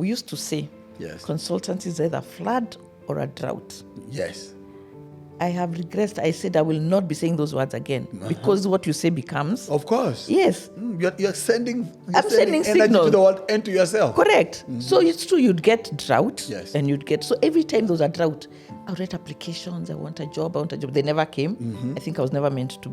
We used to say, Yes. consultancy is either a flood or a drought. Yes. I have regressed. I said I will not be saying those words again because what you say becomes. Of course. Yes. You're sending sending energy signals to the world and to yourself. Correct. So it's true, you'd get drought. Yes. And you'd get, so every time there was a drought, I would write applications, I want a job. They never came. I think I was never meant to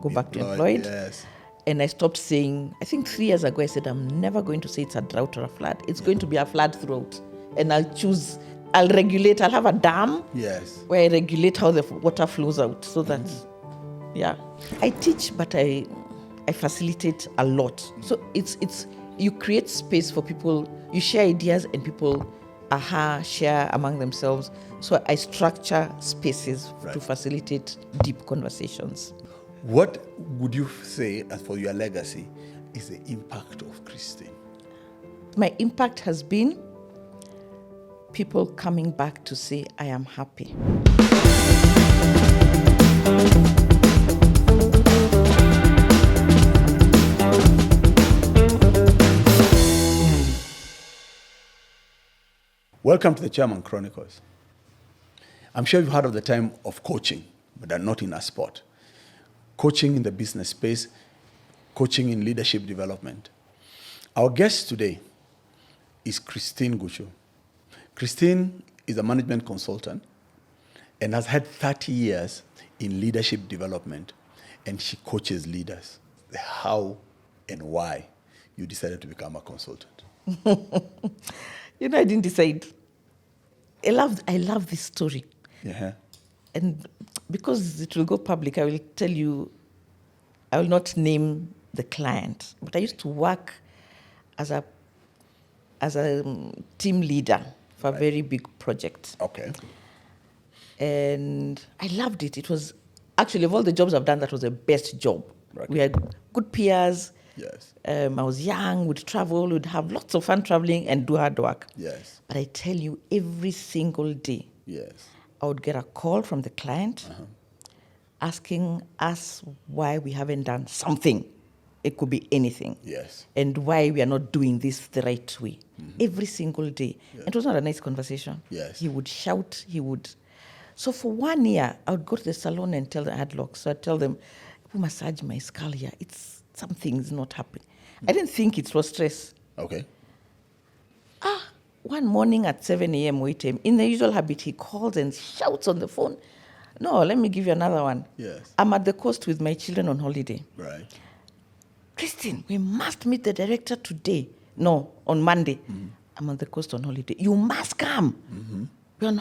go back to employed. Yes. And I stopped saying, I think 3 years ago, I said, I'm never going to say it's a drought or a flood. It's going to be a flood throughout. And I'll regulate, I'll have a dam. Yes. Where I regulate how the water flows out. So that, yeah. I teach, but I facilitate a lot. So it's you create space for people, you share ideas and people share among themselves. So I structure spaces to facilitate deep conversations. What would you say, as for your legacy, is the impact of Christine? My impact has been people coming back to say, I am happy. Welcome to the Chairman Chronicles. I'm sure you've heard of the term of coaching, but not in a sport. Coaching in the business space, coaching in leadership development. Our guest today is Christine Guchu. Christine is a management consultant and has had 30 years in leadership development, and she coaches leaders. The how and why you decided to become a consultant. I didn't decide. I love this story. Yeah. And because it will go public, I will tell you, I will not name the client, but I used to work as a team leader for a very big project. Okay. And I loved it. It was, actually, of all the jobs I've done, that was the best job. Right. We had good peers. Yes. I was young, would travel, would have lots of fun traveling and do hard work. Yes. But I tell you, every single day, Yes. I would get a call from the client asking us why we haven't done something. It could be anything. Yes. And why we are not doing this the right way. Every single day. Yes. It was not a nice conversation. Yes. He would shout, So for 1 year, I would go to the salon and tell the ad locks. So I'd tell them, who massage my skull here? Something's not happening. I didn't think it was stress. Okay. One morning at 7 a.m., wait him. In the usual habit, he calls and shouts on the phone. No, let me give you another one. Yes. I'm at the coast with my children on holiday. Right. Christine, we must meet the director today. No, on Monday. I'm on the coast on holiday. You must come. We're on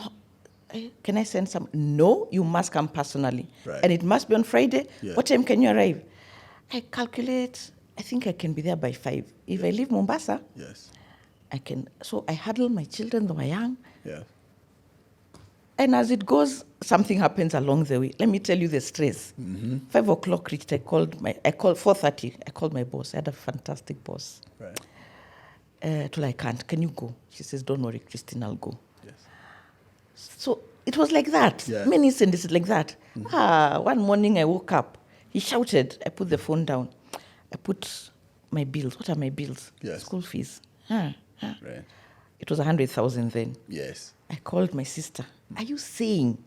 can I send some? No, you must come personally. Right. And it must be on Friday. Yeah. What time can you arrive? I calculate, I think I can be there by 5. If I leave Mombasa, Yes. I can. So I huddle my children, they were young. Yeah. And as it goes, something happens along the way. Let me tell you the stress. 5 o'clock reached, I called 4:30, I called my boss. I had a fantastic boss. Right. Told her, I can't. Can you go? She says, don't worry, Christine, I'll go. Yes. So it was like that. Yeah. Many incidents like that. One morning I woke up. He shouted. I put the phone down. I put my bills. What are my bills? Yes. School fees. Right. It was 100,000 then. Yes. I called my sister. Are you saying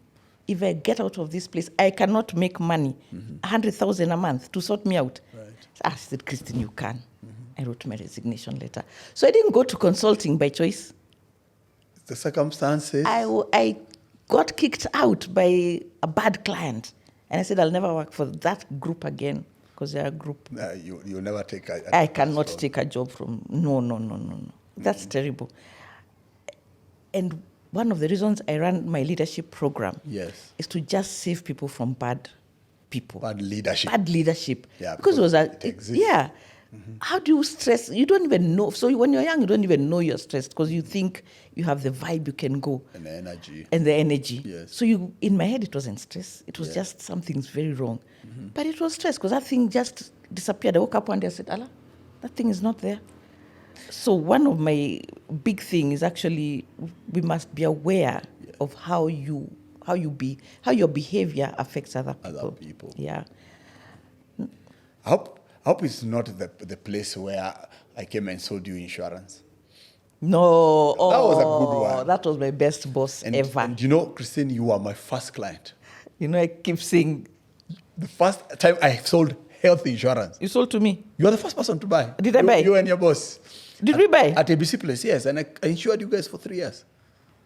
if I get out of this place, I cannot make money, 100,000 a month to sort me out? Right. I said, Christine, you can. I wrote my resignation letter. So I didn't go to consulting by choice. The circumstances. I got kicked out by a bad client. And I said, I'll never work for that group again because they're a group. You'll never take I cannot take a job from, no. That's terrible. And one of the reasons I ran my leadership program Yes. is to just save people from bad people. Bad leadership. Bad leadership. Yeah, because it exists. yeah. How do you stress? You don't even know. So when you're young, you don't even know you're stressed because you think you have the vibe, you can go. And the energy. Yes. Yes. So in my head, it wasn't stress. It was just something's very wrong. But it was stress because that thing just disappeared. I woke up one day and said, Allah, that thing is not there. So one of my big things is actually we must be aware of how your behavior affects other people. Yeah. I hope it's not the place where I came and sold you insurance. No. That was a good one. That was my best boss ever. And you know, Christine, you are my first client. You know, I keep saying, The first time I sold health insurance, you sold to me. you are the first person to buy. Did I buy? You and your boss. Did we buy? At ABC Place, yes. And I insured you guys for 3 years.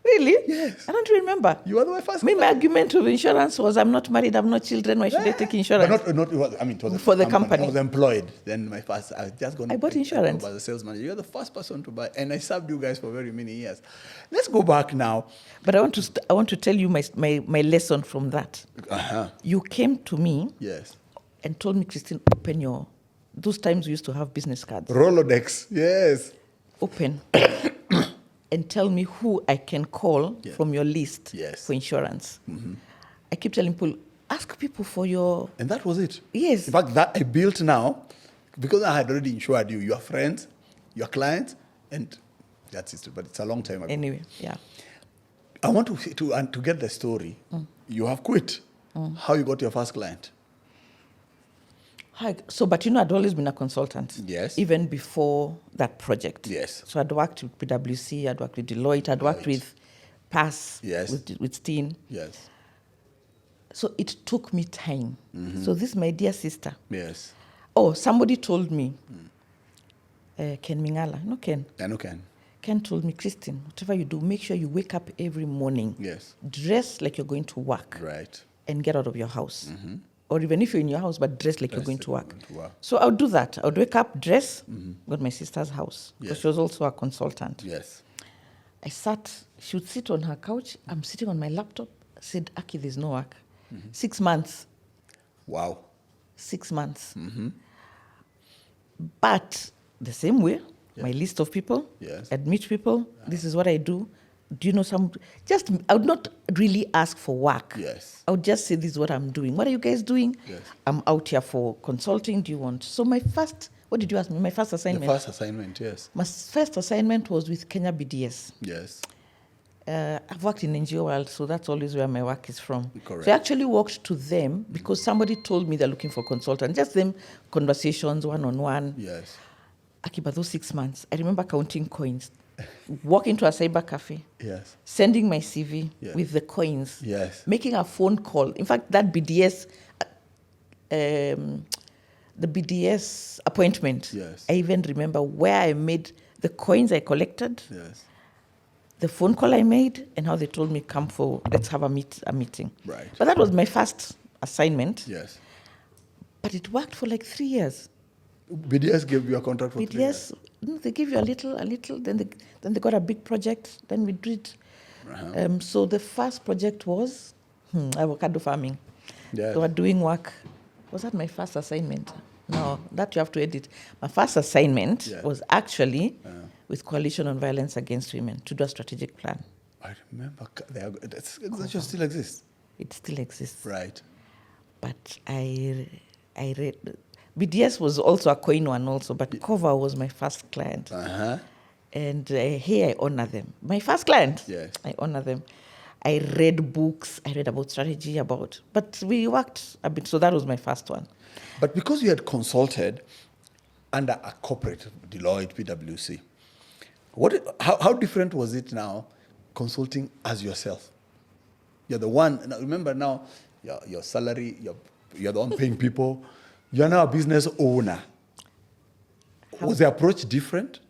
Really? Yes. I don't remember. You are my first My client. argument of insurance was, I'm not married, I'm not children, why should I take insurance? But not, it was, I mean, it was For the company. I was employed. Then my first, I was just going I bought insurance. as a sales manager. You're the first person to buy. And I served you guys for very many years. Let's go back now. But I want to tell you my lesson from that. Uh-huh. You came to me Yes. and told me, Christine, open your, those times we used to have business cards. Rolodex. Yes. Open and tell me who I can call Yes. from your list Yes. for insurance. I keep telling people, ask people for your... And that was it. Yes. In fact, that I built now, because I had already insured you, your friends, your clients, and that's it. But it's a long time ago. Anyway, yeah. I want to get the story. You have quit. How you got your first client? Hi. So, but you know, I'd always been a consultant. Yes. Even before that project. Yes. So I'd worked with PwC, I'd worked with Deloitte, I'd worked with PASS, Yes. with Steen. Yes. So it took me time. So this, my dear sister. Yes. Oh, somebody told me, Ken Mingala, no Ken. I know Ken. Ken told me, Christine, whatever you do, make sure you wake up every morning. Yes. Dress like you're going to work. Right. And get out of your house. Or even if you're in your house, but dress like you're going to work. Going to work. So I would do that. I would wake up, dress, go to my sister's house. Because Yes. she was also a consultant. Yes. I sat, she would sit on her couch. I'm sitting on my laptop. I said, Aki, there's no work. 6 months. Wow. 6 months. But the same way, my list of people, Yes. I'd meet people, this is what I do. Do you know some, just, I would not really ask for work. Yes. I would just say, this is what I'm doing. What are you guys doing? Yes. I'm out here for consulting. Do you want? So my first, what did you ask me? My first assignment. The first assignment, yes. My first assignment was with Kenya BDS. Yes. I've worked in NGO world, so that's always where my work is from. Correct. So I actually walked to them because somebody told me they're looking for consultants. Just them conversations, one-on-one. Yes. Akiba, those 6 months, I remember counting coins, walking to a cyber cafe, Yes. sending my CV Yes. with the coins, Yes. making a phone call. In fact, that BDS, the BDS appointment, Yes. I even remember where I made the coins I collected, Yes. the phone call I made, and how they told me, come for, let's have a meeting. Right. But that was my first assignment. Yes. But it worked for like 3 years. BDS gave you a contract for 3 years. BDS, they give you a little, then they got a big project, then we did. So the first project was avocado farming. Yes. They were doing work. Was that my first assignment? No, that you have to edit. My first assignment was actually with Coalition on Violence Against Women to do a strategic plan. I remember. That still exists. It still exists. Right. But I read, BDS was also a coin one also, but Cover was my first client. Uh-huh. And here I honor them. My first client, Yes. I honor them. I read books, I read about strategy, but we worked a bit, so that was my first one. But because you had consulted under a corporate, Deloitte, PwC, how different was it now consulting as yourself? You're the one, now remember now, your salary, you're the one paying people. You're now a business owner. Was the approach different?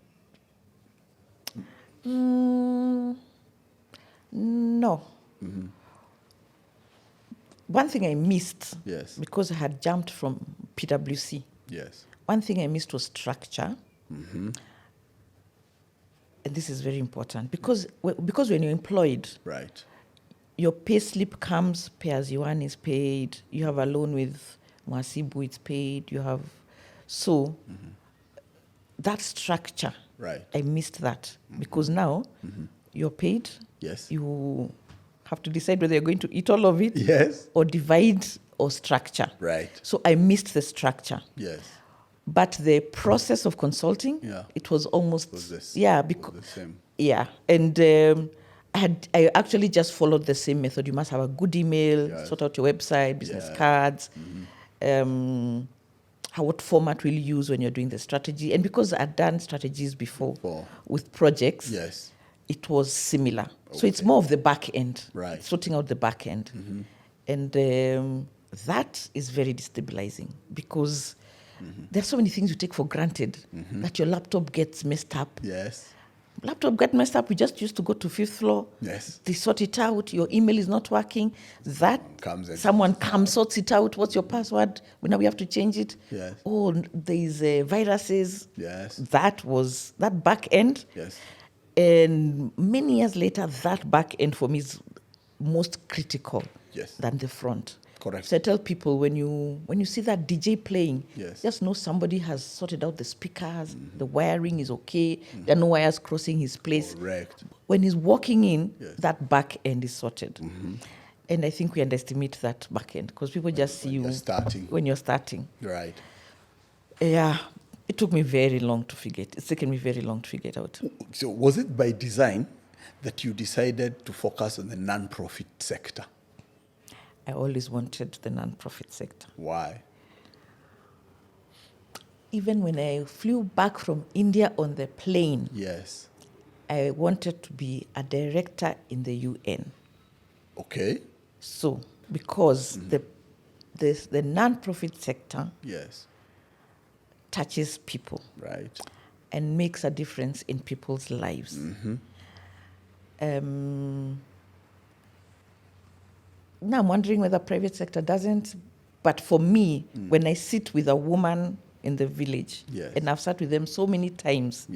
No. One thing I missed, Yes. because I had jumped from PwC, Yes. one thing I missed was structure. And this is very important, because when you're employed, Right. your pay slip comes, pay as you earn is paid, you have a loan with Mwasibu, it's paid, you have... So, that structure, Right. I missed that. Because now, you're paid, Yes. you have to decide whether you're going to eat all of it, Yes. or divide or structure. Right. So I missed the structure. Yes. But the process of consulting, it was almost... Was this? Yeah, Was because... the same. Yeah, and I actually just followed the same method. You must have a good email, Yes. sort out your website, business Yeah. cards, what format we'll use when you're doing the strategy. And because I'd done strategies before with projects, Yes. it was similar. So it's more of the back end, Right. sorting out the back end. And that is very destabilizing because there are so many things you take for granted, that your laptop gets messed up. Yes. Laptop got messed up. We just used to go to 5th floor. Yes. They sort it out. Your email is not working. Someone comes, sorts it out. What's your password? Now we have to change it. Yes. Oh, there's viruses. Yes. That was that back end. Yes. And many years later, that back end for me is most critical than the front. Correct. So I tell people, when you see that DJ playing, just know somebody has sorted out the speakers, the wiring is okay, there are no wires crossing his place. Correct. When he's walking in, that back end is sorted. And I think we underestimate that back end because people just see you when you're starting. Right. Yeah. It took me very long to figure it. It's taken me very long to figure it out. So was it by design that you decided to focus on the non-profit sector? I always wanted the non-profit sector. Why? Even when I flew back from India on the plane, I wanted to be a director in the UN. Okay. So, because the non-profit sector touches people, right, and makes a difference in people's lives. Now I'm wondering whether private sector doesn't, but for me, when I sit with a woman in the village, and I've sat with them so many times,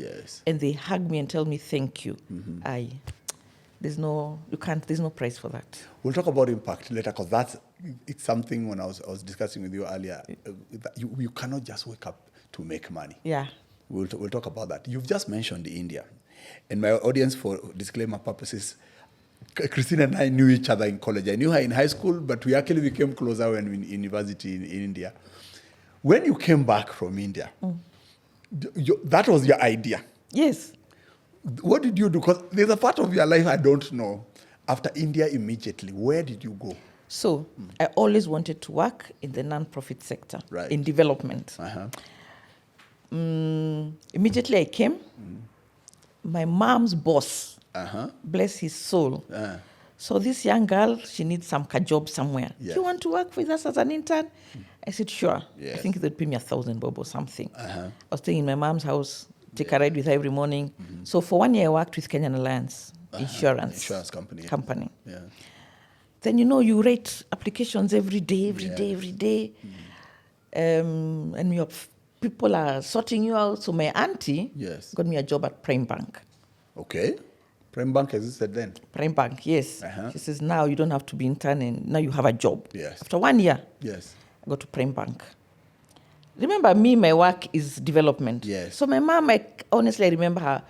and they hug me and tell me thank you, there's no price for that. We'll talk about impact later because it's something when I was discussing with you earlier, that you cannot just wake up to make money. Yeah. We'll talk about that. You've just mentioned India. And my audience, for disclaimer purposes, Christine and I knew each other in college. I knew her in high school, but we actually became closer when we were in university in India. When you came back from India, that was your idea? Yes. What did you do? Because there's a part of your life I don't know. After India immediately, where did you go? So I always wanted to work in the non-profit sector, in development. Immediately I came, my mom's boss, bless his soul. So this young girl, she needs some job somewhere. Do you want to work with us as an intern? I said, sure. I think they'd pay me 1,000 bob or something. I was staying in my mom's house, take a ride with her every morning. So for 1 year, I worked with Kenyan Alliance Insurance company. Then, you write applications every day. And your people are sorting you out. So my auntie got me a job at Prime Bank. Okay. Prime Bank existed then? Prime Bank, yes. She says, now you don't have to be intern and now you have a job. Yes. After 1 year, I go to Prime Bank. Remember, my work is development. Yes. So my mom, honestly, I remember her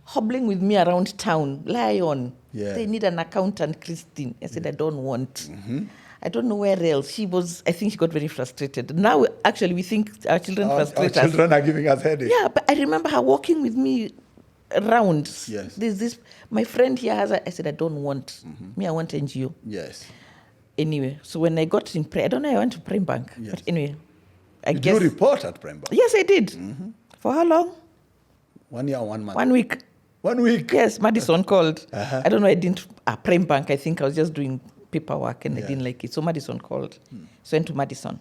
hobbling with me around town. Lion, they need an accountant, Christine. I said, I don't want. I don't know where else. I think she got very frustrated. Now, actually, we think our children frustrate us. Our children are giving us headaches. Yeah, but I remember her walking with me around. Yes. There's this, my friend here has I said, I don't want. I want NGO. Yes. Anyway, so when I got in I don't know, I went to Prime Bank. Yes. But anyway, Did you report at Prime Bank? Yes, I did. For how long? 1 year or 1 month? 1 week. 1 week? Yes, Madison called. I don't know, I didn't, Prime Bank, I think I was just doing paperwork and I didn't like it. So Madison called. So I went to Madison.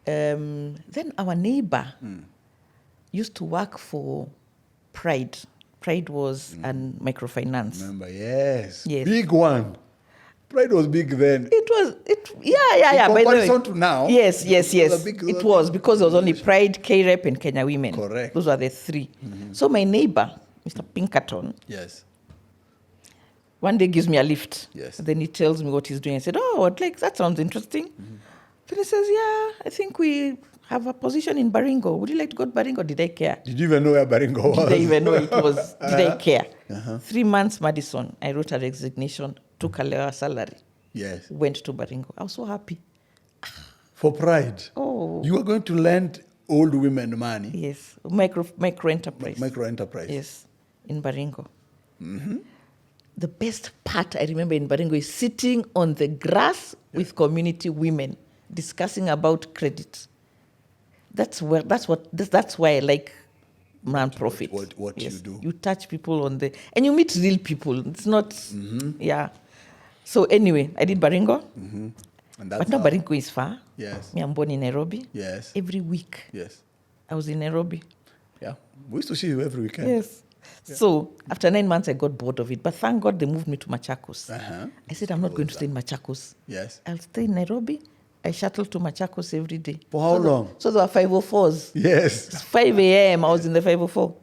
Then our neighbor used to work for Pride. Pride was a microfinance. Remember, yes. Big one. Pride was big then. Yeah. In comparison to now. Yes. It was because there was only Pride, K-Rep, and Kenya Women. Correct. Those were the three. So my neighbor, Mr. Pinkerton, one day gives me a lift. Yes. Then he tells me what he's doing. I said, that sounds interesting. Then he says, I think we have a position in Baringo. Would you like to go to Baringo? Did I care? Did you even know where Baringo was? Did I even know it was? Did I care? 3 months, Madison. I wrote a resignation, took a lower salary. Yes. Went to Baringo. I was so happy. For Pride? Oh. You were going to lend old women money? Yes. Micro-enterprise. Micro-enterprise. Yes. In Baringo. The best part I remember in Baringo is sitting on the grass with community women discussing about credit. That's why I like non-profit. What you do. You touch people and you meet real people. It's not, yeah. So anyway, I did Baringo. And that's But now Baringo is far. Yes. Me, I'm born in Nairobi. Yes. Every week. Yes. I was in Nairobi. Yeah. We used to see you every weekend. Yes. Yeah. So after 9 months, I got bored of it. But thank God they moved me to Machakos. I said, I'm not going to stay in Machakos. Yes. I'll stay in Nairobi. I shuttle to Machakos every day. For how long? So there were 504s. Yes. It's 5 a.m. I was in the 504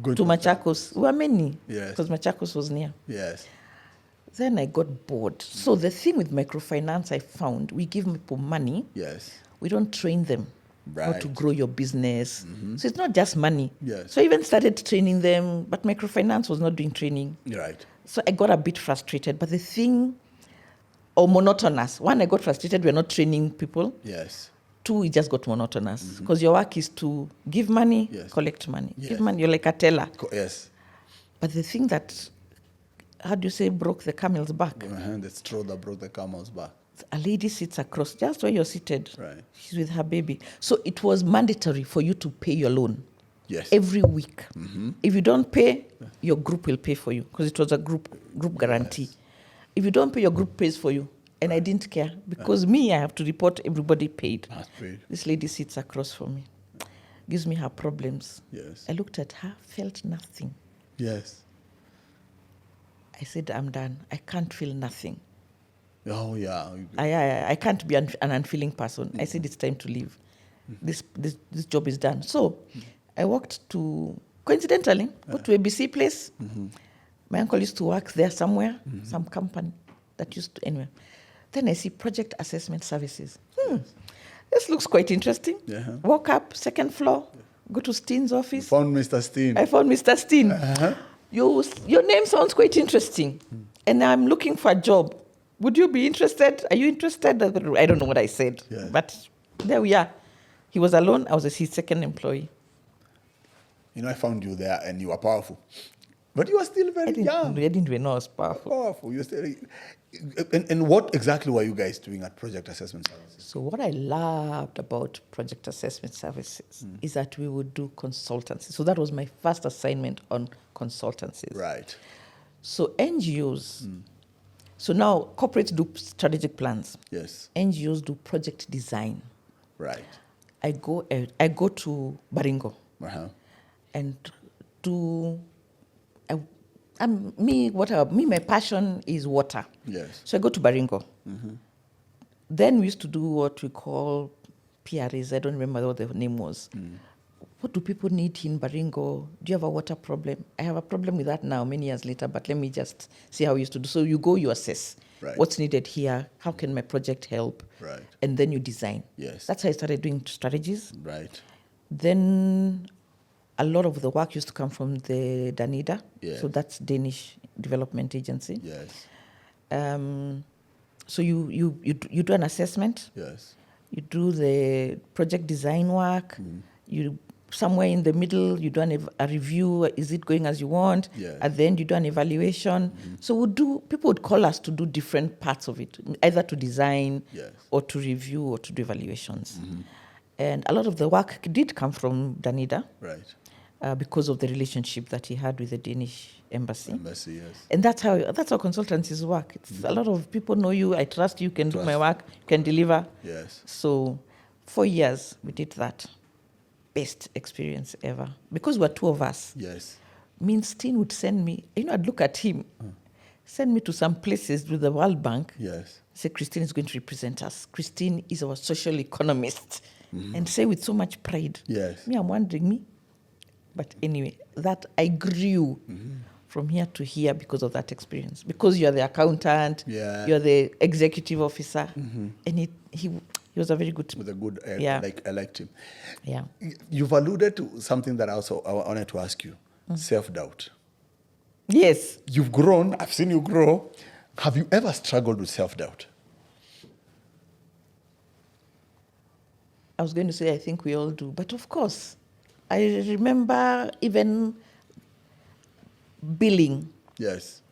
Good to Machakos. We were many. Yes. Because Machakos was near. Yes. Then I got bored. So the thing with microfinance I found, we give people money. Yes. We don't train them how to grow your business. So it's not just money. Yes. So I even started training them, but microfinance was not doing training. Right. So I got a bit frustrated. But the thing, or monotonous. One, I got frustrated, we're not training people. Yes. Two, it just got monotonous. Because your work is to give money, collect money. Yes. Give money, you're like a teller. Yes. But the thing that, how do you say, broke the camel's back? The straw that broke the camel's back. A lady sits across, just where you're seated. Right. She's with her baby. So it was mandatory for you to pay your loan. Yes. Every week. If you don't pay, your group will pay for you because it was a group guarantee. Yes. If you don't pay, your group pays for you. And I didn't care because I have to report everybody paid. This lady sits across from me, gives me her problems. Yes. I looked at her, felt nothing. Yes. I said, I'm done. I can't feel nothing. Oh, yeah. I can't be an unfeeling person. I said, it's time to leave. This job is done. So I walked to, coincidentally, go to a BC place. My uncle used to work there somewhere, some company that used to, anyway. Then I see project assessment services. This looks quite interesting. Walk up, second floor, go to Steen's office. You found Mr. Steen. I found Mr. Steen. Your name sounds quite interesting. And I'm looking for a job. Would you be interested? Are you interested? I don't know what I said. But there we are. He was alone. I was his second employee. I found you there and you were powerful. But you were still very young. I didn't even know I was powerful. Powerful. You were still, and what exactly were you guys doing at Project Assessment Services? So what I loved about Project Assessment Services is that we would do consultancy. So that was my first assignment on consultancies. Right. So NGOs, so now corporates do strategic plans. Yes. NGOs do project design. Right. I go to Baringo and do. My passion is water. Yes. So I go to Baringo. Then we used to do what we call PRAs. I don't remember what the name was. What do people need in Baringo? Do you have a water problem? I have a problem with that now, many years later, but let me just see how we used to do. So you go, you assess what's needed here, how can my project help, and then you design. Yes. That's how I started doing strategies. Right. Then a lot of the work used to come from the Danida. Yes. So that's Danish Development Agency. Yes. So you do an assessment. Yes. You do the project design work. You somewhere in the middle, you do a review. Is it going as you want? Yes. At the end, you do an evaluation. So people would call us to do different parts of it, either to design or to review or to do evaluations. And a lot of the work did come from Danida. Right. Because of the relationship that he had with the Danish embassy. Yes. And that's how consultancies work. It's a lot of people know you, I trust you, can do my work, you can deliver. Yes. So 4 years we did that. Best experience ever. Because we're two of us. Yes. Me and Steen would send me, I'd look at him, send me to some places with the World Bank. Yes. Say, Christine is going to represent us. Christine is our social economist. And say with so much pride. Yes. Me, I'm wondering, But anyway, that I grew from here to here because of that experience. Because you're the accountant, you're the executive officer, and he was a very good... With a good, I liked him. Yeah. You've alluded to something that I wanted to ask you, self-doubt. Yes. You've grown, I've seen you grow. Have you ever struggled with self-doubt? I was going to say, I think we all do. But of course, I remember even billing. Yes.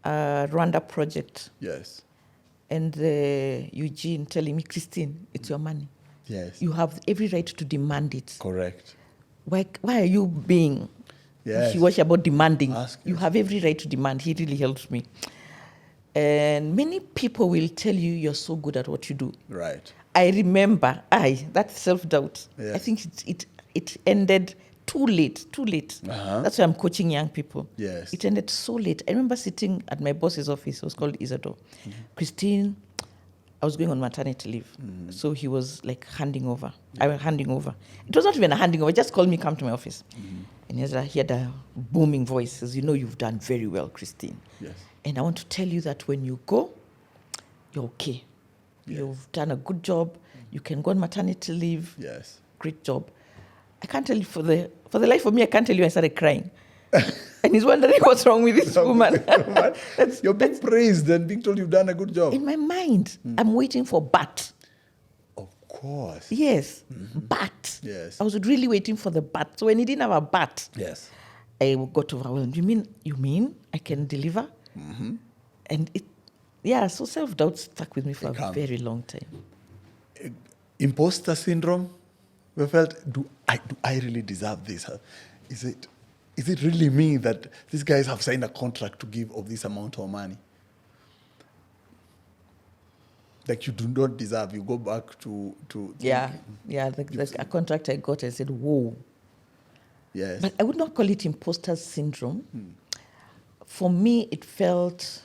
A Rwanda project. Yes. And Eugene telling me, Christine, it's your money. Yes. You have every right to demand it. Correct. Why are you being Yes. wishy-washy about demanding? Ask, You yes. have every right to demand. He really helped me. And many people will tell you you're so good at what you do. Right. I remember, that self-doubt. Yes. I think it ended too late. Uh-huh. That's why I'm coaching young people. Yes. It ended so late. I remember sitting at my boss's office. It was called Isadore. Christine, I was going on maternity leave. So he was like handing over. I was handing over. It was not even a handing over. Just called me, come to my office. And he had a booming voice. He says, you've done very well, Christine. Yes. And I want to tell you that when you go, you're okay. Yes. You've done a good job. You can go on maternity leave. Yes. Great job. I can't tell you for the life of me, I can't tell you I started crying. And he's wondering what's wrong with this woman. You're being praised and being told you've done a good job. In my mind, I'm waiting for but. Of course. Yes, but. Yes. I was really waiting for the but. So when he didn't have a but, Yes. I got overwhelmed. You mean I can deliver? And so self-doubt stuck with me for a very long time. Imposter syndrome. We felt, do I really deserve this? Is it really me that these guys have signed a contract to give of this amount of money? Like you do not deserve. You go back to a contract I got, I said, whoa. Yes. But I would not call it imposter syndrome. For me, it felt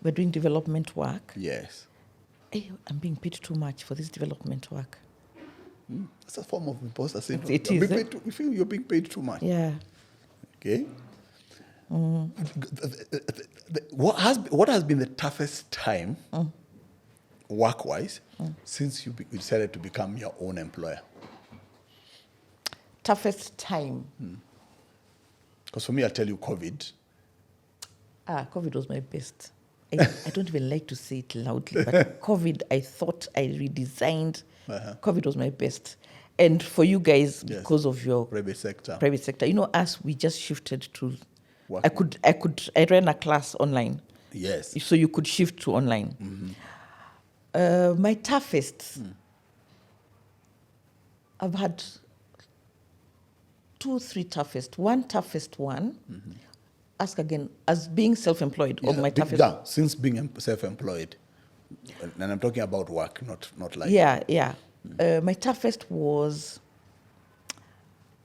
we're doing development work. Yes. Hey, I'm being paid too much for this development work. That's a form of imposter syndrome. It is. You feel you're being paid too much. Yeah. Okay. What has been the toughest time, work-wise, since you decided to become your own employer? Toughest time? Because for me, I'll tell you COVID. COVID was my best. I don't even like to say it loudly, but COVID, I thought I redesigned. COVID was my best. And for you guys, because of your private sector, us, we just shifted to. Work. I ran a class online. Yes. So you could shift to online. My toughest. I've had 2, 3 toughest. One toughest one. Ask again, as being self-employed, or my toughest? Yeah, since being self-employed. And I'm talking about work, not life. Yeah. My toughest was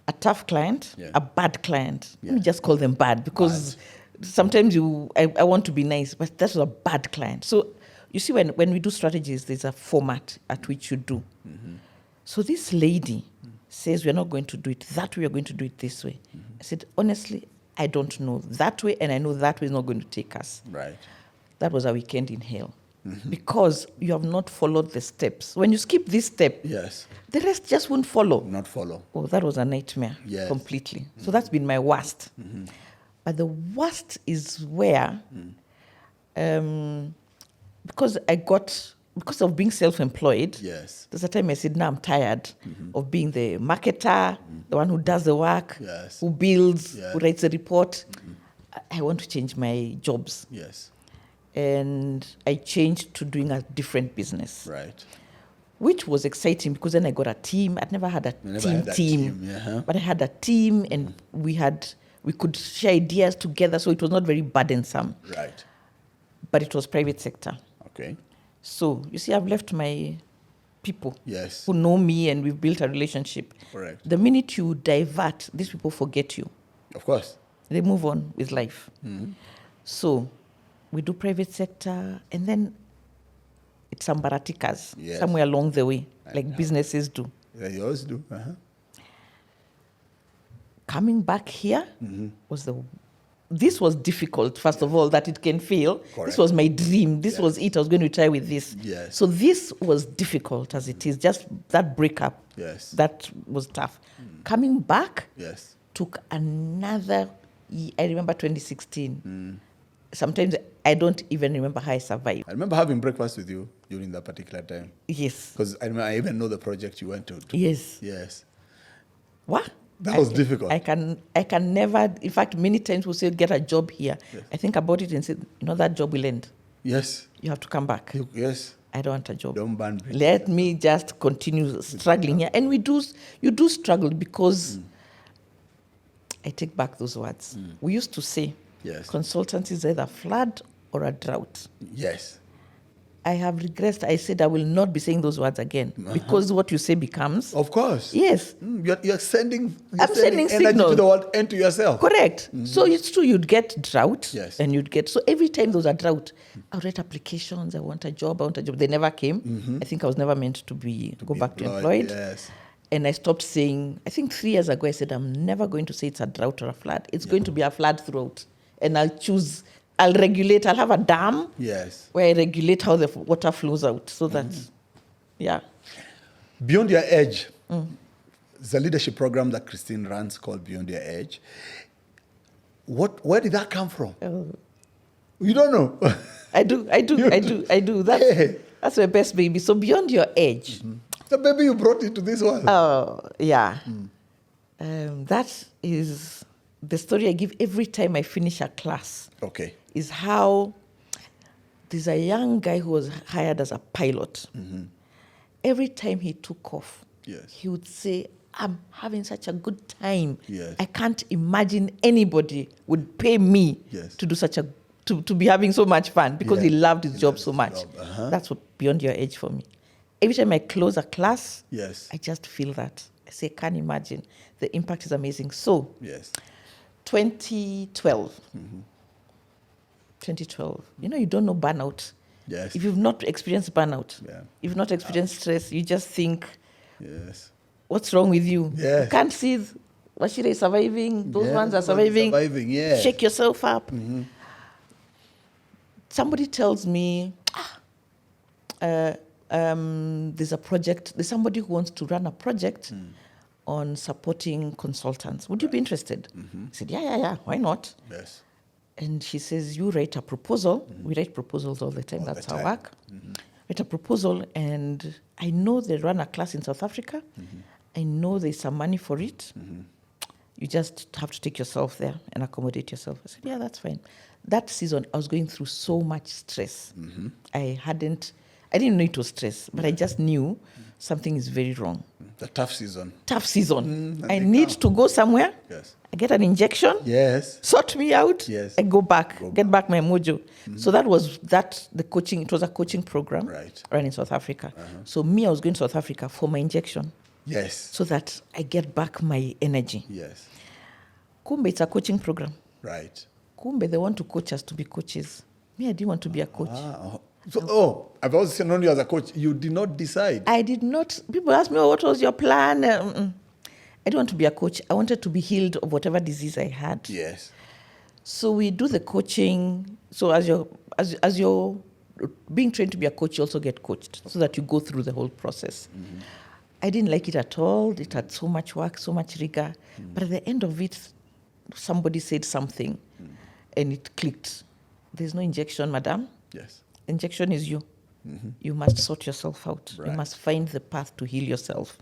a tough client, a bad client. Let me just call them bad, because sometimes I want to be nice, but that was a bad client. So you see, when we do strategies, there's a format at which you do. So this lady says, we're not going to do it that way, we're going to do it this way. I said, honestly, I don't know that way, and I know that way is not going to take us. Right. That was a weekend in hell. Because you have not followed the steps. When you skip this step, the rest just won't follow. Not follow. Oh, that was a nightmare. Yes. Completely. So that's been my worst. But the worst is where, because of being self-employed, there's a time I said, now I'm tired of being the marketer, the one who does the work, who builds, who writes a report. I want to change my jobs. Yes. And I changed to doing a different business. Right. Which was exciting, because then I got a team. I'd never had a team. But I had a team, and we could share ideas together, so it was not very burdensome. Right. But it was private sector. Okay. So, you see, I've left my people Yes. who know me, and we've built a relationship. Correct. The minute you divert, these people forget you. Of course. They move on with life. So, we do private sector, and then it's some baratikas somewhere along the way, like businesses do. Yeah, you always do. Coming back here this was difficult, first of all, that it can fail. Correct. This was my dream. This was it. I was going to retire with this. Yes. So this was difficult as it is. Just that breakup, that was tough. Coming back took another year. I remember 2016. Sometimes I don't even remember how I survived. I remember having breakfast with you during that particular time. Yes. Because I even know the project you went to. Yes. Yes. What? That was difficult. I can never, in fact, many times we'll say, get a job here. I think about it and say, that job will end. Yes. You have to come back. Yes. I don't want a job. Don't burn bridges. Let me just continue struggling here. And you do struggle because I take back those words. We used to say, Yes. consultancy is either a flood or a drought. Yes. I have regressed. I said I will not be saying those words again because what you say becomes. Of course. Yes. You're sending sending energy signals. to the world and to yourself. Correct. So it's true, you'd get drought. Yes. And you'd get, so every time there was a drought, I would write applications, I want a job. They never came. I think I was never meant to go back to employed. Yes. And I stopped saying, I think 3 years ago, I said, I'm never going to say it's a drought or a flood. It's going to be a flood throughout. And I'll regulate, I'll have a dam. Yes. Where I regulate how the water flows out. So that, yeah. Beyond Your Edge, there's a leadership program that Christine runs called Beyond Your Edge. Where did that come from? You don't know? I do. That's my best baby. So Beyond Your Edge. The baby you brought into this world. Oh, yeah. That is the story I give every time I finish a class. Okay. Is how there's a young guy who was hired as a pilot. Every time he took off, he would say, I'm having such a good time. Yes. I can't imagine anybody would pay me to do to be having so much fun because he loved his job so much. That's what Beyond Your Edge for me. Every time I close a class, I just feel that. I say, can't imagine. The impact is amazing. So, 2012. 2012. You don't know burnout. Yes. If you've not experienced burnout, you've not experienced stress, you just think, what's wrong with you? Yes. You can't see Washira is surviving, those ones are surviving. Shake yourself up. Somebody tells me, there's a project, there's somebody who wants to run a project on supporting consultants. Would you be interested? I said, yeah, why not? Yes. And she says, you write a proposal. We write proposals all the time. That's our work. Write a proposal, and I know they run a class in South Africa. I know there's some money for it. You just have to take yourself there and accommodate yourself. I said, yeah, that's fine. That season, I was going through so much stress. I didn't know it was stress, but I just knew something is very wrong. The tough season. I need to go somewhere. Yes. I get an injection. Yes. Sort me out. Yes. I go back, get back my mojo. So that was the coaching. It was a coaching program run in South Africa. So I was going to South Africa for my injection. Yes. So that I get back my energy. Yes. Kumbe, it's a coaching program. Right. Kumbe, they want to coach us to be coaches. Me, I didn't want to be a coach. I've also known you as a coach. You did not decide. I did not. People ask me, what was your plan? I didn't want to be a coach. I wanted to be healed of whatever disease I had. Yes. So we do the coaching. So as you're being trained to be a coach, you also get coached so that you go through the whole process. I didn't like it at all. It had so much work, so much rigor. But at the end of it, somebody said something and it clicked. There's no injection, madam. Yes. Injection is you. You must sort yourself out. You must find the path to heal yourself.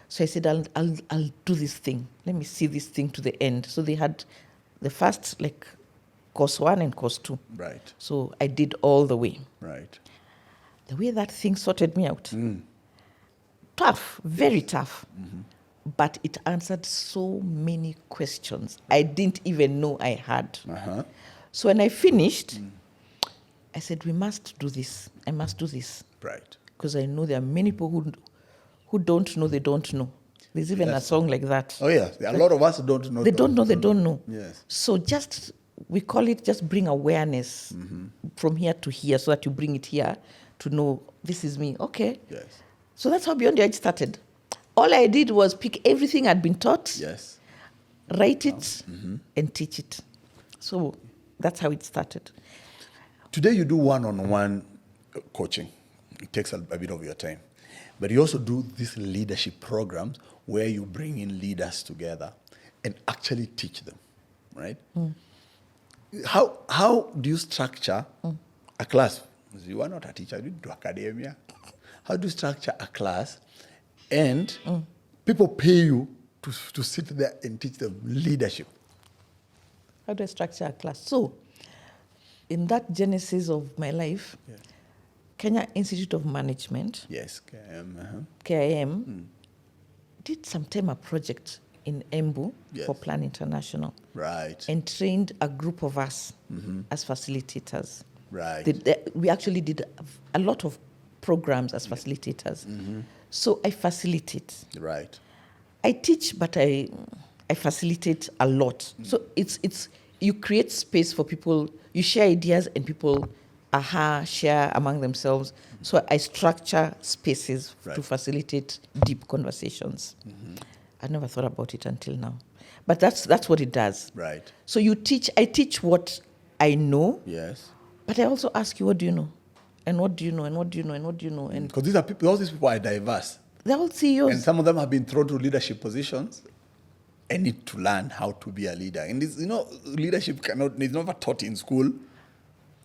So I said, I'll do this thing. Let me see this thing to the end. So they had the first, course 1 and course 2. Right. So I did all the way. Right. The way that thing sorted me out. Tough, very tough. But it answered so many questions I didn't even know I had. So when I finished, I said, we must do this. I must do this. Right. Because I know there are many people who don't know they don't know. There's even a song like that. Oh, yeah. A lot of us don't know. They don't know. Yes. So we call it just bring awareness from here to here so that you bring it here to know this is me. Okay. Yes. So that's how Beyond Your Edge started. All I did was pick everything I'd been taught, write it, and teach it. So that's how it started. Today you do one-on-one coaching. It takes a bit of your time. But you also do these leadership programs where you bring in leaders together and actually teach them, right? How do you structure a class? You are not a teacher, you do academia. How do you structure a class and people pay you to sit there and teach them leadership? How do I structure a class? So, in that genesis of my life, Kenya Institute of Management, Yes, KIM. KIM, did some time a project in Embu Yes. for Plan International Right. and trained a group of us as facilitators. Right. We actually did a lot of programs as facilitators. So I facilitate. Right. I teach, but I facilitate a lot. So it's you create space for people. You share ideas, and people share among themselves. So I structure spaces to Right. facilitate deep conversations. I never thought about it until now, but that's what it does. Right. So you teach. I teach what I know, Yes. but I also ask you, what do you know, and what do you know, and what do you know, and what do you know, and Because these are people. All these people are diverse, they're all CEOs. and some of them have been thrown to leadership positions and need to learn how to be a leader. And this, leadership is never taught in school.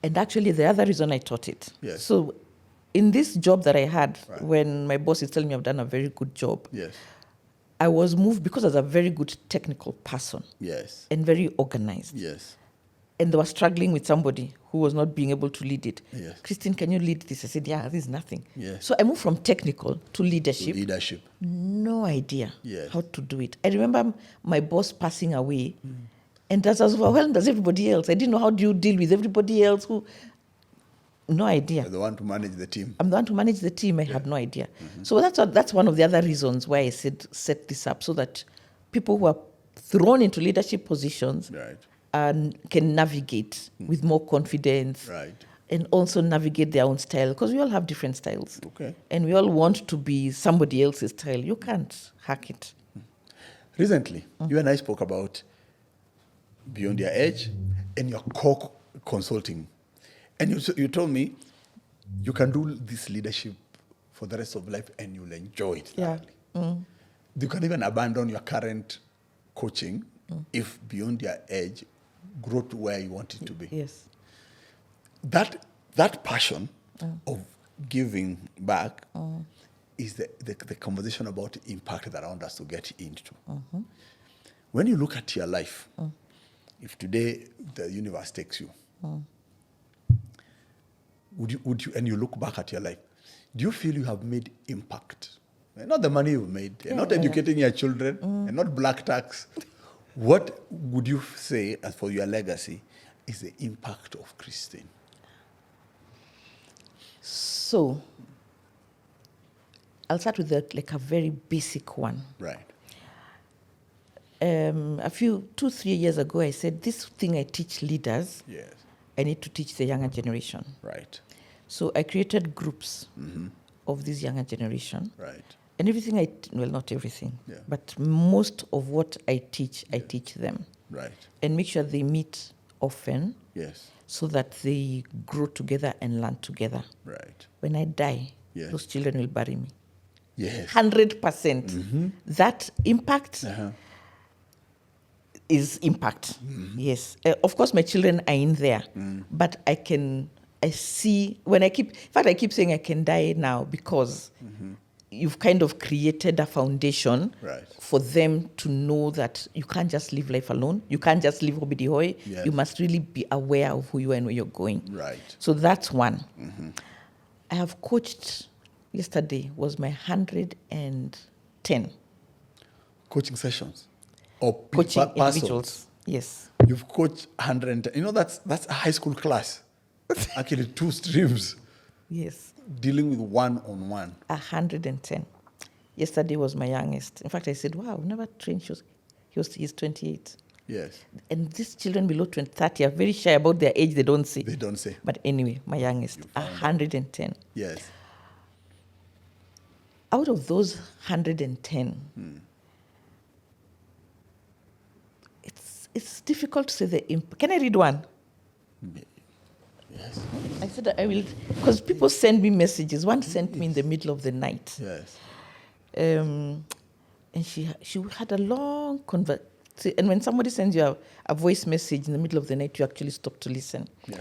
And actually, the other reason I taught it. Yes. So, in this job that I had, Right. when my boss is telling me I've done a very good job, Yes. I was moved because I was a very good technical person Yes. and very organized. Yes. And they were struggling with somebody who was not being able to lead it. Yes. Christine, can you lead this? I said, yeah, this is nothing. Yes. So I moved from technical to leadership. Leadership. No idea Yes. how to do it. I remember my boss passing away, and as overwhelmed as everybody else. I didn't know how do you deal with everybody else who. No idea. You're the one to manage the team. I'm the one to manage the team. I had no idea. So that's one of the other reasons why I said set this up, so that people who are thrown into leadership positions Right. can navigate with more confidence. Right. And also navigate their own style, because we all have different styles. Okay. And we all want to be somebody else's style. You can't hack it. Recently, you and I spoke about Beyond Your Edge and your core consulting. And you told me you can do this leadership for the rest of life and you'll enjoy it. Yeah. thoroughly. You can even abandon your current coaching if Beyond Your Edge grow to where you want it to be. Yes. That passion of giving back is the conversation about the impact that I want us to get into. When you look at your life, if today the universe takes you, would you, and you look back at your life, do you feel you have made impact? Not the money you've made, and not educating your children, and not black tax. What would you say as for your legacy is the impact of Christine? So, I'll start with a very basic one. Right. A 2-3 years ago, I said, this thing I teach leaders, Yes. I need to teach the younger generation. Right. So I created groups of this younger generation. Right. And everything not everything, Yeah. but most of what I teach them. Right. And make sure they meet often, Yes. so that they grow together and learn together. Right. When I die, Yes. those children will bury me. Yes. 100%. That impact Uh-huh. is impact. Yes. Of course, my children are in there, but I see, I keep saying I can die now because you've kind of created a foundation Right. for them to know that you can't just live life alone. You can't just live hobby hoy. Yes. You must really be aware of who you are and where you're going. Right. So that's one. I have coached, yesterday was my 110 Coaching sessions or coaching persons. individuals. Yes. You've coached 110. That's a high school class. Actually, 2 streams Yes. dealing with one-on-one. 110. Yesterday was my youngest. In fact, I said, wow, I've never trained. He's 28. Yes. And these children below 30 are very shy about their age. They don't say. They don't say. But anyway, my youngest, 110. Yes. Out of those 110, it's difficult to say the impact. Can I read one? Yes. I said I will, because people send me messages. One sent me in the middle of the night. Yes. And she had a long conversation. And when somebody sends you a voice message in the middle of the night, you actually stop to listen. Yes.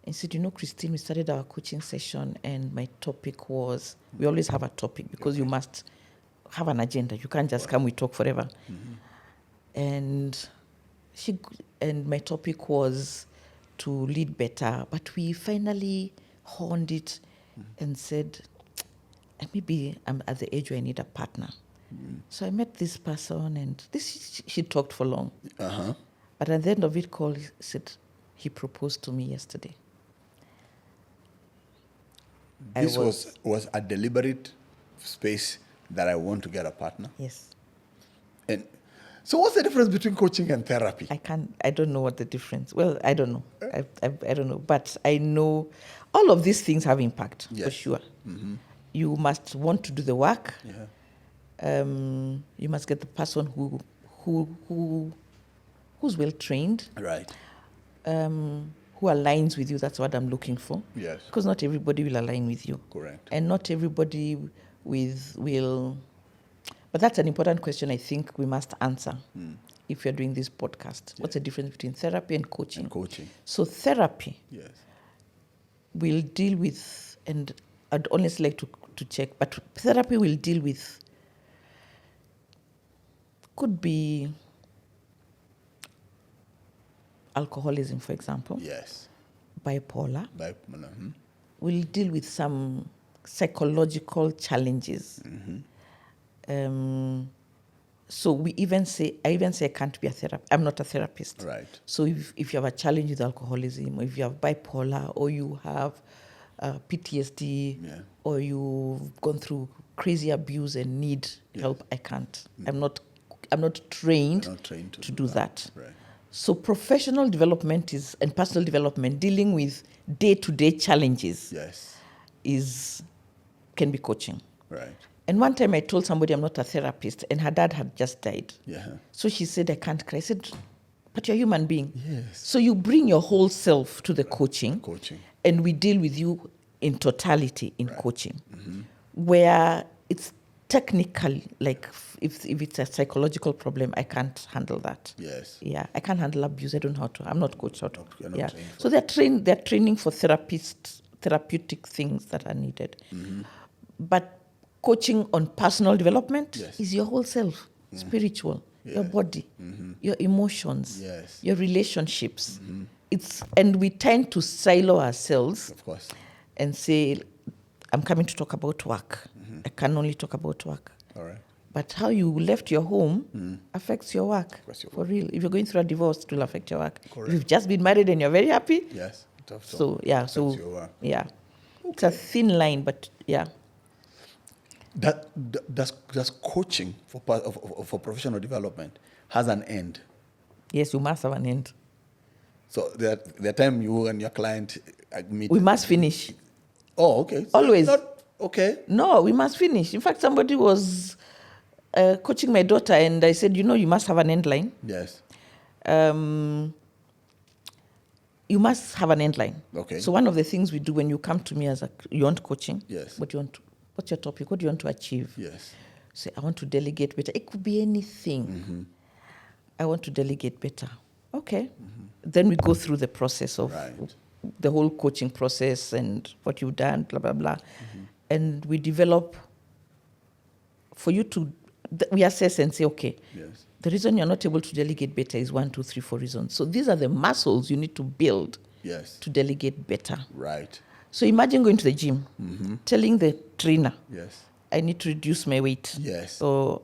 And said, Christine, we started our coaching session, and my topic was, we always have a topic because you must have an agenda. You can't just come, we talk forever. And my topic was to lead better, but we finally honed it and said, maybe I'm at the age where I need a partner. So I met this person, and she talked for long. Uh-huh. But at the end of it call, he said, he proposed to me yesterday. This was a deliberate space that I want to get a partner. Yes. And so what's the difference between coaching and therapy? I don't know what the difference. Well, I don't know. I don't know. But I know all of these things have impact, for sure. Mm-hmm. You must want to do the work. Yeah. You must get the person who's well trained. Right. Who aligns with you. That's what I'm looking for. Yes. Because not everybody will align with you. Correct. And not everybody will. But that's an important question I think we must answer if you're doing this podcast. What's the difference between therapy and coaching? So therapy will deal with, and I'd honestly like to check, but therapy will deal with, could be alcoholism, for example. Yes. Bipolar. Mm-hmm. Will deal with some psychological challenges. Mm-hmm. So I even say I can't be a therapist. I'm not a therapist. Right. So if you have a challenge with alcoholism, or if you have bipolar, or you have PTSD, or you've gone through crazy abuse and need help, I can't. I'm not trained to do that. Right. So professional development and personal development, dealing with day-to-day challenges, can be coaching. Right. And one time I told somebody I'm not a therapist, and her dad had just died. Yeah. So she said, I can't cry. I said, but you're a human being. Yes. So you bring your whole self to the coaching, and we deal with you in totality in coaching, where it's technical, like if it's a psychological problem, I can't handle that. Yes. Yeah, I can't handle abuse. I don't know how to. I'm not coached how to. You're not trained so they're training for therapeutic things that are needed. Mm-hmm. But coaching on personal development is your whole self, spiritual, your body, your emotions, your relationships. And we tend to silo ourselves, of course, and say, I'm coming to talk about work. I can only talk about work. All right. But how you left your home affects your work. For real. If you're going through a divorce, it will affect your work. Correct. If you've just been married and you're very happy, your work. Okay. It's a thin line, but Does coaching for professional development has an end? Yes, you must have an end. So the time you and your client meet, we must finish. Oh, okay. So always. Okay. No, we must finish. In fact, somebody was coaching my daughter, and I said, you must have an end line. Yes. You must have an end line. Okay. So one of the things we do when you come to me you want coaching. Yes. What's your topic? What do you want to achieve? Yes. Say, I want to delegate better. It could be anything. Mm-hmm. I want to delegate better. Okay. Mm-hmm. Then we go through the process of the whole coaching process and what you've done, blah, blah, blah. Mm-hmm. And we develop for you to, we assess and say, okay, the reason you're not able to delegate better is 1, 2, 3, 4 reasons. So these are the muscles you need to build to delegate better. Right. So imagine going to the gym, telling the trainer, I need to reduce my weight. Yes. So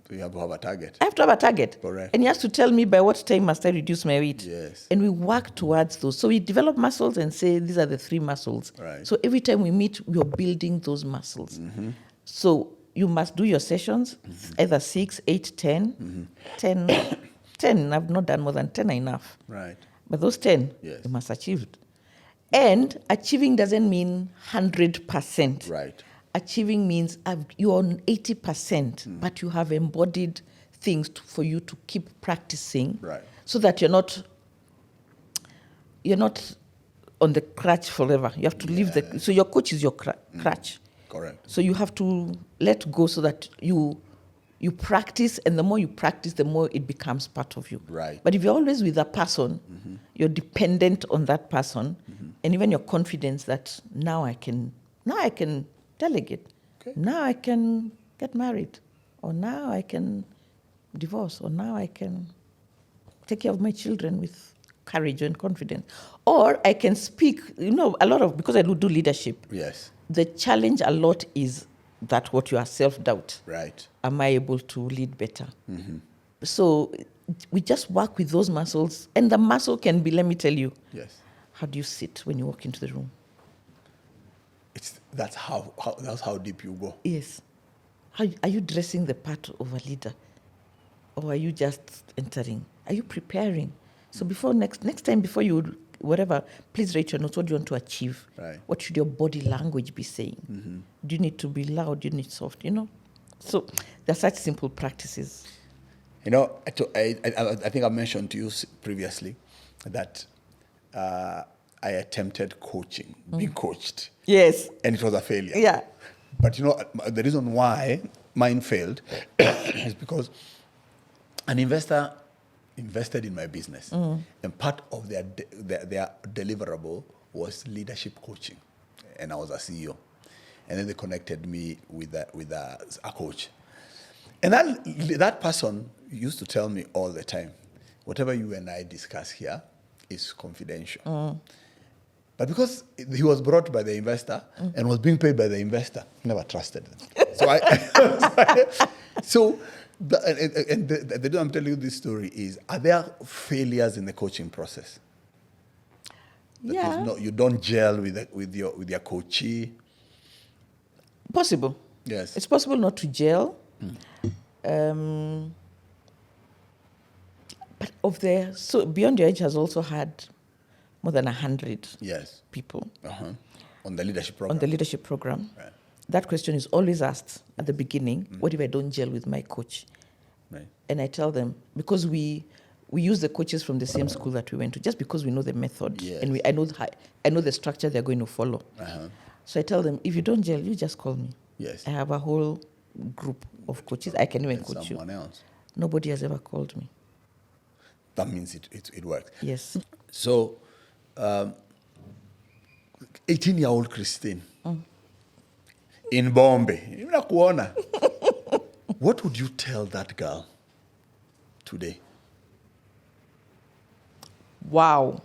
you have to have a target. I have to have a target. Correct. And he has to tell me by what time must I reduce my weight. Yes. And we work towards those. So we develop muscles and say these are the 3 muscles. Right. So every time we meet, we are building those muscles. Mm-hmm. So you must do your sessions, either 6, 8, 10. 10, I've not done more than 10 are enough. Right. But those 10, you must achieve. And achieving doesn't mean 100%. Right. Achieving means you're on 80%, but you have embodied things for you to keep practicing, so that you're not on the crutch forever. You have to leave so your coach is your crutch. Correct. So you have to let go so that you practice, and the more you practice, the more it becomes part of you. Right. But if you're always with a person, you're dependent on that person, and even your confidence that now I can delegate. Okay. Now I can get married, or now I can divorce, or now I can take care of my children with courage and confidence. Or I can speak, a lot of, because I do leadership. Yes. The challenge a lot is that what you are self-doubt. Right. Am I able to lead better? So we just work with those muscles. And the muscle can be, let me tell you, Yes. how do you sit when you walk into the room? That's how deep you go. Yes. How are you dressing the part of a leader? Or are you just entering? Are you preparing? So before next time, before you whatever, please write your notes. What do you want to achieve? Right. What should your body language be saying? Do you need to be loud? Do you need soft? So there are such simple practices. I think I mentioned to you previously that I attempted coaching, being coached. Yes. And it was a failure. Yeah. But the reason why mine failed is because an investor invested in my business, and part of their deliverable was leadership coaching, and I was a CEO, and then they connected me with a coach, and that person used to tell me all the time, whatever you and I discuss here is confidential. But because he was brought by the investor and was being paid by the investor, never trusted them. The reason I'm telling you this story is, are there failures in the coaching process? Yeah. You don't gel with your coachee? Possible. Yes. It's possible not to gel. But so Beyond Your Edge has also had more than 100 yes. people On the leadership program. on the leadership program. Right. That question is always asked at the beginning. What if I don't gel with my coach? Right. And I tell them, because we use the coaches from the same school that we went to, just because we know the method, Yes. and I know the structure they're going to follow. So I tell them, if you don't gel, you just call me. Yes. I have a whole group of coaches. I can even And coach you. someone else. Nobody has ever called me. That means it works. Yes. So, 18-year-old Christine in Bombay, what would you tell that girl today? Wow.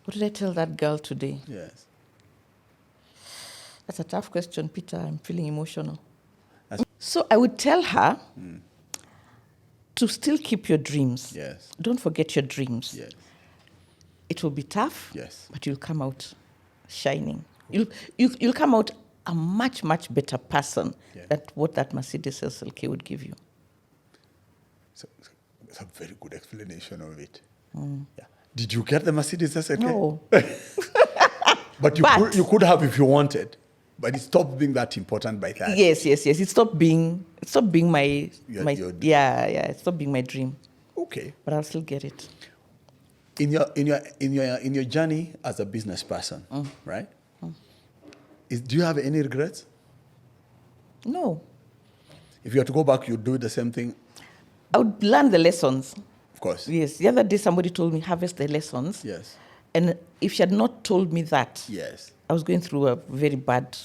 What did I tell that girl today? Yes. That's a tough question, Peter. I'm feeling emotional. So I would tell her to still keep your dreams. Yes. Don't forget your dreams. Yes. It will be tough, Yes. but you'll come out shining. You'll come out a much, much better person than what that Mercedes SLK would give you. So, it's a very good explanation of it. Yeah. Did you get the Mercedes SLK? No. But you could have if you wanted. But it stopped being that important by that. Yes. It stopped being my it stopped being my dream. Okay. But I'll still get it. In your journey as a business person, right? Do you have any regrets? No. If you had to go back, you'd do the same thing? I would learn the lessons. Of course. Yes. The other day somebody told me, harvest the lessons. Yes. And if she had not told me that, Yes. I was going through a very bad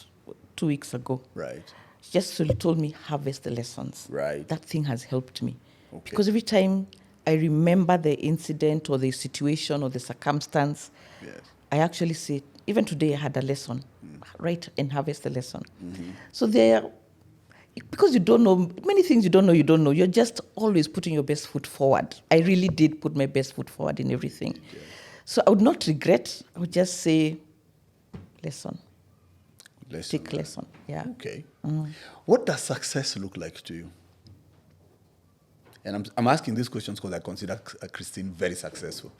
2 weeks ago. Right. She just told me, harvest the lessons. Right. That thing has helped me. Okay. Because every time I remember the incident or the situation or the circumstance, Yes. I actually say, even today I had a lesson, write and harvest the lesson. So because you don't know, many things you don't know, you're just always putting your best foot forward. I really did put my best foot forward in everything. Yes. So I would not regret, I would just say, lesson. Take lesson, yeah. Okay. What does success look like to you? And I'm asking these questions because I consider Christine very successful.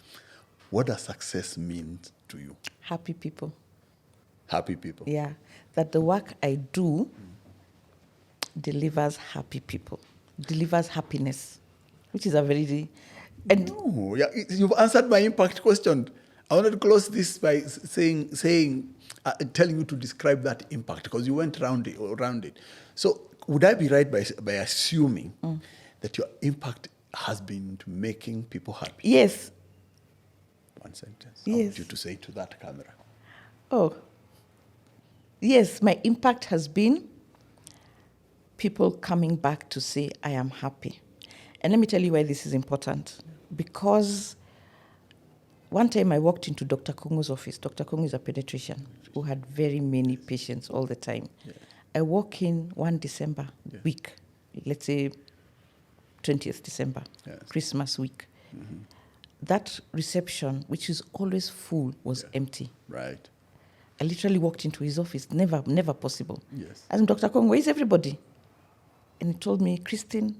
What does success mean to you? Happy people. Happy people. Yeah. That the work I do delivers happy people, delivers happiness, which is a very... No, yeah, you've answered my impact question. I wanted to close this by telling you to describe that impact because you went around it. So would I be right by assuming that your impact has been to making people happy? Yes. One sentence. Yes. I want you to say to that camera. Oh, yes, my impact has been people coming back to say, I am happy. And let me tell you why this is important. Because one time I walked into Dr. Kongo's office. Dr. Kongo is a pediatrician who had very many patients all the time. Yeah. I walk in one December week, let's say 20th December, Christmas week. Mm-hmm. That reception, which is always full, was empty. Right. I literally walked into his office, never possible. Yes. I asked Dr. Kongo, where is everybody? And he told me, Christine,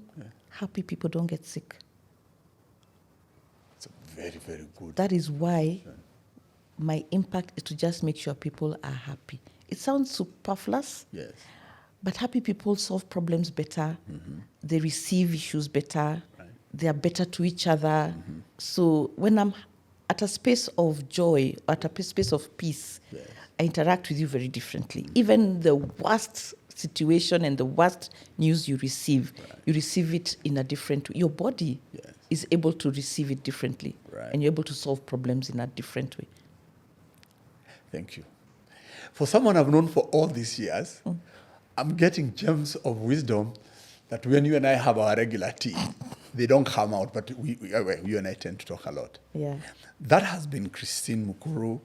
happy people don't get sick. It's very, very good. That is why my impact is to just make sure people are happy. It sounds superfluous, Yes. but happy people solve problems better. Mm-hmm. They receive issues better. Right. They are better to each other. Mm-hmm. So when I'm at a space of joy, at a space of peace, I interact with you very differently. Mm-hmm. Even the worst situation and the worst news you receive it in a different way. Your body is able to receive it differently, and you're able to solve problems in a different way. Thank you. For someone I've known for all these years, I'm getting gems of wisdom that when you and I have our regular tea, they don't come out, but you and I tend to talk a lot. Yeah. That has been Christine Mukuru.